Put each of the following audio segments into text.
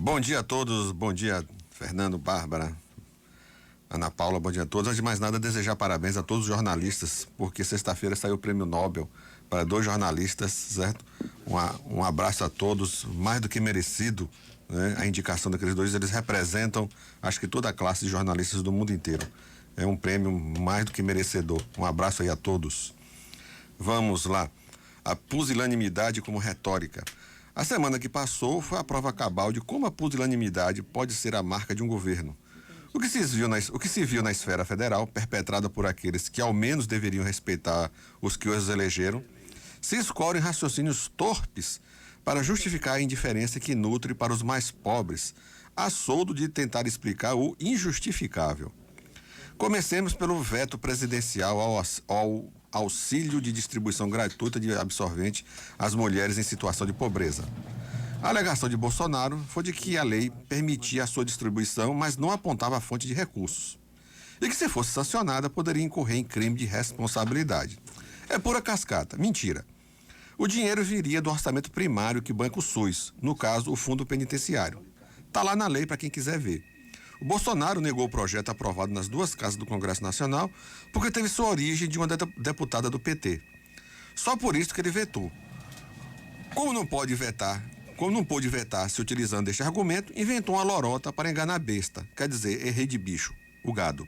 Bom dia a todos, bom dia Fernando, Bárbara, Ana Paula, bom dia a todos. Antes de mais nada, desejar parabéns a todos os jornalistas, porque sexta-feira saiu o prêmio Nobel para 2 jornalistas, certo? Um abraço a todos, mais do que merecido, né? A indicação daqueles 2, eles representam, acho que toda a classe de jornalistas do mundo inteiro. É um prêmio mais do que merecedor. Um abraço aí a todos. Vamos lá. A pusilanimidade como retórica. A semana que passou foi a prova cabal de como a pusilanimidade pode ser a marca de um governo. O que se viu na esfera federal, perpetrada por aqueles que ao menos deveriam respeitar os que os elegeram, se escorre em raciocínios torpes para justificar a indiferença que nutre para os mais pobres, a soldo de tentar explicar o injustificável. Comecemos pelo veto presidencial ao auxílio de distribuição gratuita de absorvente às mulheres em situação de pobreza. A alegação de Bolsonaro foi de que a lei permitia a sua distribuição, mas não apontava a fonte de recursos. E que, se fosse sancionada, poderia incorrer em crime de responsabilidade. É pura cascata. Mentira. O dinheiro viria do orçamento primário que banca o SUS, no caso, o Fundo Penitenciário. Está lá na lei para quem quiser ver. O Bolsonaro negou o projeto aprovado nas 2 casas do Congresso Nacional porque teve sua origem de uma deputada do PT. Só por isso que ele vetou. Como não pôde vetar se utilizando este argumento, inventou uma lorota para enganar a besta, quer dizer, errei de bicho, o gado.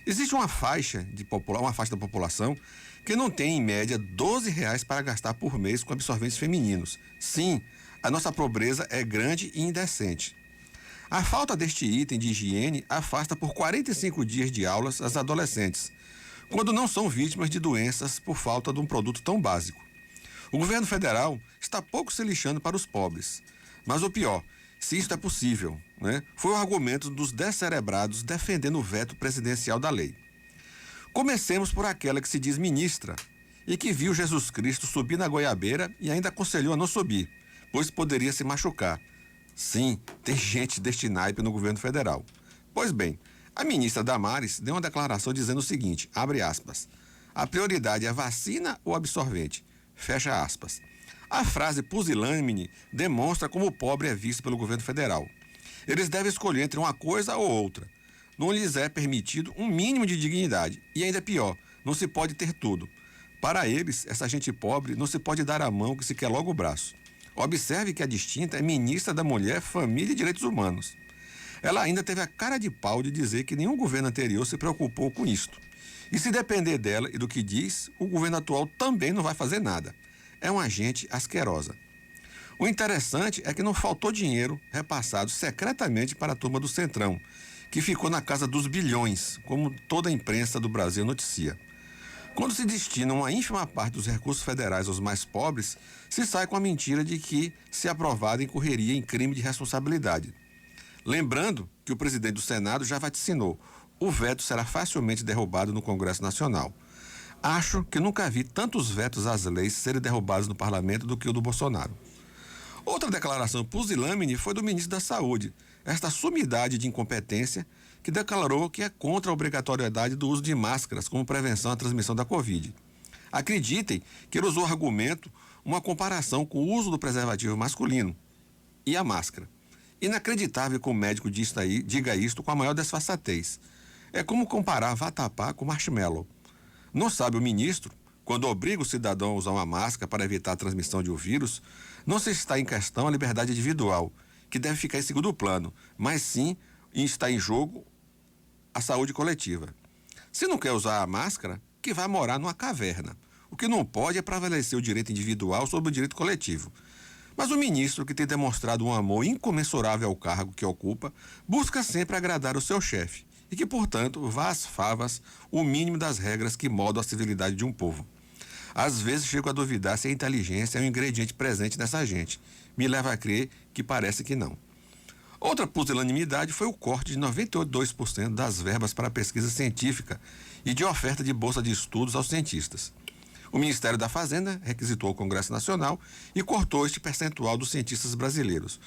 Existe uma faixa da população que não tem, em média, R$ 12 para gastar por mês com absorventes femininos. Sim, a nossa pobreza é grande e indecente. A falta deste item de higiene afasta por 45 dias de aulas as adolescentes, quando não são vítimas de doenças por falta de um produto tão básico. O governo federal está pouco se lixando para os pobres. Mas o pior, se isso é possível, né, foi o argumento dos descerebrados defendendo o veto presidencial da lei. Comecemos por aquela que se diz ministra e que viu Jesus Cristo subir na goiabeira e ainda aconselhou a não subir, pois poderia se machucar. Sim, tem gente deste naipe no governo federal. Pois bem, a ministra Damares deu uma declaração dizendo o seguinte, abre aspas, a prioridade é vacina ou absorvente? Fecha aspas. A frase pusilânime demonstra como o pobre é visto pelo governo federal. Eles devem escolher entre uma coisa ou outra. Não lhes é permitido um mínimo de dignidade. E ainda pior, não se pode ter tudo. Para eles, essa gente pobre, não se pode dar a mão que se quer logo o braço. Observe que a distinta é ministra da Mulher, Família e Direitos Humanos. Ela ainda teve a cara de pau de dizer que nenhum governo anterior se preocupou com isto. E se depender dela e do que diz, o governo atual também não vai fazer nada. É uma gente asquerosa. O interessante é que não faltou dinheiro repassado secretamente para a turma do Centrão, que ficou na casa dos bilhões, como toda a imprensa do Brasil noticia. Quando se destina uma ínfima parte dos recursos federais aos mais pobres, se sai com a mentira de que, se aprovada, incorreria em crime de responsabilidade. Lembrando que o presidente do Senado já vaticinou, o veto será facilmente derrubado no Congresso Nacional. Acho que nunca vi tantos vetos às leis serem derrubados no parlamento do que o do Bolsonaro. Outra declaração pusilânime foi do ministro da Saúde, esta sumidade de incompetência que declarou que é contra a obrigatoriedade do uso de máscaras como prevenção à transmissão da Covid. Acreditem que ele usou argumento, uma comparação com o uso do preservativo masculino e a máscara. Inacreditável que o médico diga isto com a maior desfaçatez. É como comparar vatapá com marshmallow. Não sabe o ministro, quando obriga o cidadão a usar uma máscara para evitar a transmissão de um vírus, não se está em questão a liberdade individual, que deve ficar em segundo plano, mas sim está em jogo a saúde coletiva. Se não quer usar a máscara, que vai morar numa caverna. O que não pode é prevalecer o direito individual sobre o direito coletivo. Mas o ministro, que tem demonstrado um amor incomensurável ao cargo que ocupa, busca sempre agradar o seu chefe e que, portanto, vá às favas o mínimo das regras que moldam a civilidade de um povo. Às vezes chego a duvidar se a inteligência é um ingrediente presente nessa gente. Me leva a crer que parece que não. Outra pusilanimidade foi o corte de 92% das verbas para pesquisa científica e de oferta de bolsa de estudos aos cientistas. O Ministério da Fazenda requisitou o Congresso Nacional e cortou este percentual dos cientistas brasileiros.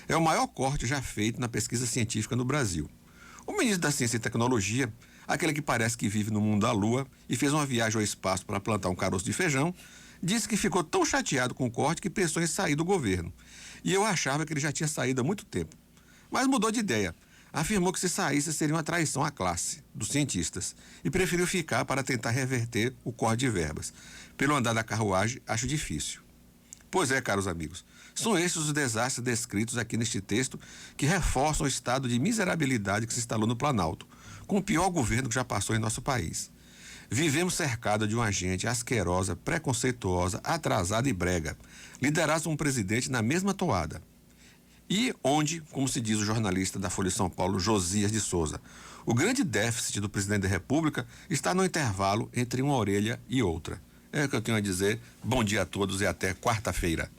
É o maior corte já feito na pesquisa científica no Brasil. O ministro da Ciência e Tecnologia, aquele que parece que vive no mundo da Lua e fez uma viagem ao espaço para plantar um caroço de feijão, disse que ficou tão chateado com o corte que pensou em sair do governo. E eu achava que ele já tinha saído há muito tempo. Mas mudou de ideia. Afirmou que se saísse seria uma traição à classe dos cientistas e preferiu ficar para tentar reverter o corte de verbas. Pelo andar da carruagem, acho difícil. Pois é, caros amigos, são esses os desastres descritos aqui neste texto que reforçam o estado de miserabilidade que se instalou no Planalto, com o pior governo que já passou em nosso país. Vivemos cercados de uma gente asquerosa, preconceituosa, atrasada e brega, liderados por um presidente na mesma toada. E onde, como se diz o jornalista da Folha de São Paulo, Josias de Souza, o grande déficit do presidente da República está no intervalo entre uma orelha e outra. É o que eu tenho a dizer. Bom dia a todos e até quarta-feira.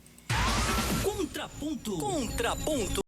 Contraponto.